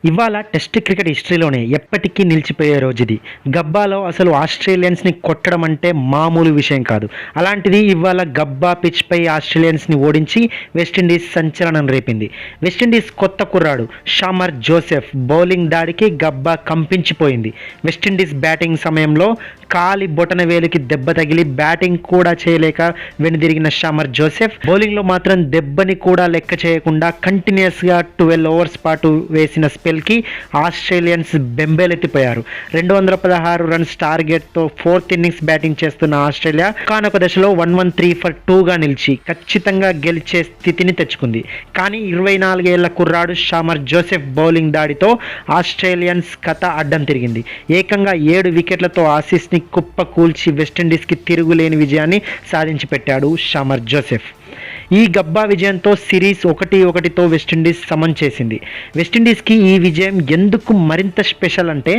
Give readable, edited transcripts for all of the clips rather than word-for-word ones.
ఇవాళ test cricket హిస్టరీలోనే ఎప్పటికీ నిలిచిపోయే రోజు ఇది. గబ్బాలో అసలు ఆస్ట్రేలియన్స్ని కొట్టడం అంటే మామూలు విషయం కాదు. అలాంటిది ఇవాళ గబ్బా పిచ్పై ఆస్ట్రేలియన్స్ని ఓడించి వెస్టిండీస్ సంచలనం రేపింది. వెస్టిండీస్ కొత్త కుర్రాడు షామర్ జోసెఫ్ బౌలింగ్ దాడికి గబ్బా కంపించిపోయింది. వెస్టిండీస్ బ్యాటింగ్ సమయంలో కాలి బొటన వేలుకి దెబ్బ తగిలి బ్యాటింగ్ కూడా చేయలేక వెనుదిరిగిన షామర్ జోసెఫ్ బౌలింగ్లో మాత్రం దెబ్బని కూడా లెక్క చేయకుండా కంటిన్యూస్గా 12 ఓవర్స్ పాటు వేసిన స్పెల్కి ఆస్ట్రేలియన్స్ బెంబేలెత్తిపోయారు. 216 రన్స్ టార్గెట్తో 4th ఇన్నింగ్స్ బ్యాటింగ్ చేస్తున్న ఆస్ట్రేలియా కానొక దశలో 113 ఫర్ 2గా నిలిచి ఖచ్చితంగా గెలిచే స్థితిని తెచ్చుకుంది. కానీ 24 ఏళ్ల కుర్రాడు షామర్ జోసెఫ్ బౌలింగ్ దాడితో ఆస్ట్రేలియన్స్ కథ అడ్డం తిరిగింది. ఏకంగా 7 వికెట్లతో ఆసీస్ని కుప్ప కూల్చి వెస్టిండీస్కి తిరుగులేని విజయాన్ని సాధించి పెట్టాడు షామర్ జోసెఫ్. ఈ గబ్బా విజయంతో సిరీస్ 1-1తో వెస్టిండీస్ సమన్ చేసింది. వెస్టిండీస్కి ఈ విజయం ఎందుకు మరింత స్పెషల్ అంటే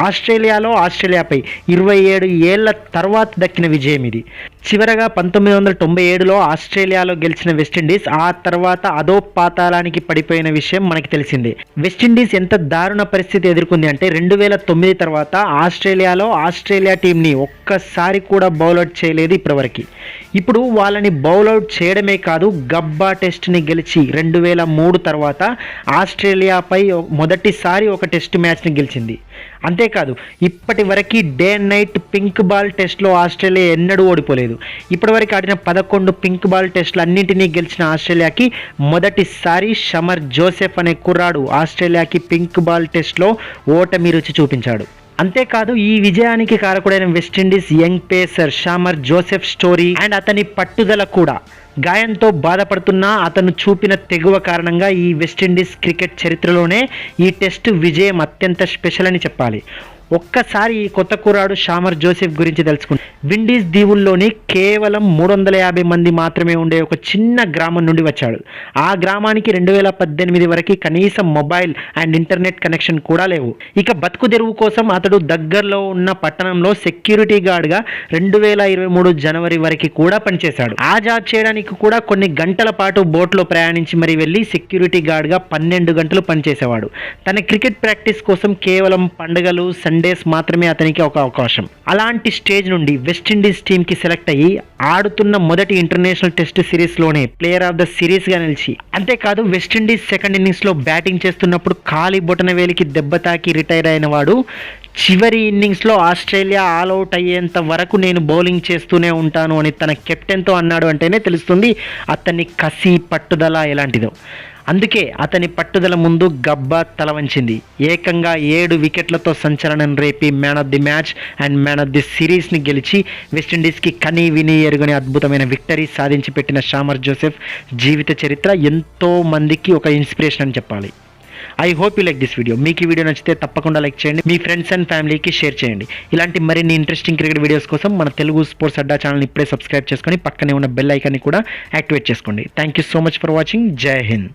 ఆస్ట్రేలియాపై 27 ఏళ్ల తర్వాత దక్కిన విజయం ఇది. చివరగా 1997లో ఆస్ట్రేలియాలో గెలిచిన వెస్టిండీస్ ఆ తర్వాత అదో పాతాళానికి పడిపోయిన విషయం మనకి తెలిసిందే. వెస్టిండీస్ ఎంత దారుణ పరిస్థితి ఎదుర్కొంది అంటే 2009 తర్వాత ఆస్ట్రేలియా టీంని ఒక్కసారి కూడా బౌల్అవుట్ చేయలేదు ఇప్పటివరకు. ఇప్పుడు వాళ్ళని బౌల్అవుట్ చేయడమే కాదు, గబ్బా టెస్ట్ని గెలిచి 2003 తర్వాత ఆస్ట్రేలియాపై మొదటిసారి ఒక టెస్ట్ మ్యాచ్ని గెలిచింది. అంతేకాదు, ఇప్పటి వరకు day and night pink ball టెస్ట్లో ఆస్ట్రేలియా ఎన్నడూ ఓడిపోలేదు. ఇప్పటివరకు ఆడిన 11 పింక్ బాల్ టెస్టులు అన్నింటినీ గెలిచిన ఆస్ట్రేలియాకి మొదటిసారి షామర్ జోసెఫ్ అనే కుర్రాడు ఆస్ట్రేలియాకి పింక్ బాల్ టెస్ట్లో ఓటమి రుచి చూపించాడు. అంతేకాదు, ఈ విజయానికి కారకుడైన West Indies young pacer Shamar Joseph story and అతని పట్టుదల కూడా. గాయంతో బాధపడుతున్నా అతను చూపిన తెగువ కారణంగా ఈ వెస్టిండీస్ క్రికెట్ చరిత్రలోనే ఈ టెస్ట్ విజయం అత్యంత స్పెషల్ అని చెప్పాలి. ఒక్కసారి ఈ కొత్త కుర్రాడు షామర్ జోసెఫ్ గురించి తెలుసుకుంటే, విండీస్ దీవుల్లోని కేవలం 350 మంది మాత్రమే ఉండే ఒక చిన్న గ్రామం నుండి వచ్చాడు. ఆ గ్రామానికి 2018 వరకు కనీసం మొబైల్ అండ్ ఇంటర్నెట్ కనెక్షన్ కూడా లేవు. ఇక బతుకు తెరువు కోసం అతడు దగ్గరలో ఉన్న పట్టణంలో సెక్యూరిటీ గార్డ్గా 2023 జనవరి వరకు కూడా పనిచేశాడు. ఆ జాబ్ చేయడానికి కూడా కొన్ని గంటల పాటు బోట్లో ప్రయాణించి మరీ వెళ్ళి సెక్యూరిటీ గార్డ్గా 12 గంటలు పనిచేసేవాడు. తన క్రికెట్ ప్రాక్టీస్ కోసం కేవలం పండుగలు సండేస్ మాత్రమే అతనికి ఒక అవకాశం. అలాంటి స్టేజ్ నుండి వెస్టిండీస్ టీంకి సెలెక్ట్ అయ్యి ఆడుతున్న మొదటి ఇంటర్నేషనల్ టెస్ట్ సిరీస్లోనే ప్లేయర్ ఆఫ్ ద సిరీస్గా నిలిచి, అంతేకాదు వెస్టిండీస్ సెకండ్ ఇన్నింగ్స్లో బ్యాటింగ్ చేస్తున్నప్పుడు కాలి బొటన వేలికి దెబ్బ తాకి రిటైర్ అయిన వాడు చివరి ఇన్నింగ్స్లో ఆస్ట్రేలియా ఆల్అవుట్ అయ్యేంత వరకు నేను బౌలింగ్ చేస్తూనే ఉంటాను అని తన కెప్టెన్తో అన్నాడు అంటేనే తెలుస్తుంది అతని కసి పట్టుదల ఎలాంటిదో. అందుకే అతని పట్టుదల ముందు గబ్బా తల వంచింది. ఏకంగా 7 వికెట్లతో సంచలనం రేపి man of the match and man of the సిరీస్ని గెలిచి వెస్టిండీస్కి కనీ విని ఎరుగని అద్భుతమైన విక్టరీ సాధించి పెట్టిన షామర్ జోసెఫ్ జీవిత చరిత్ర ఎంతో మందికి ఒక ఇన్స్పిరేషన్ అని చెప్పాలి. I hope you like this video. మీకు ఈ వీడియో నచ్చితే తప్పకుండా లైక్ చేయండి, మీ ఫ్రెండ్స్ అండ్ ఫ్యామిలీకి షేర్ చేయండి. ఇలాంటి మరిన్ని ఇంట్రెస్టింగ్ క్రికెట్ వీడియోస్ కోసం మన తెలుగు స్పోర్ట్స్ అడ్డా ఛానల్ని ఇప్పుడే సబ్స్క్రైబ్ చేసుకొని పక్కనే ఉన్న బెల్ ఐకాన్ని కూడా యాక్టివేట్ చేసుకోండి. Thank you so much for watching. జై హింద్.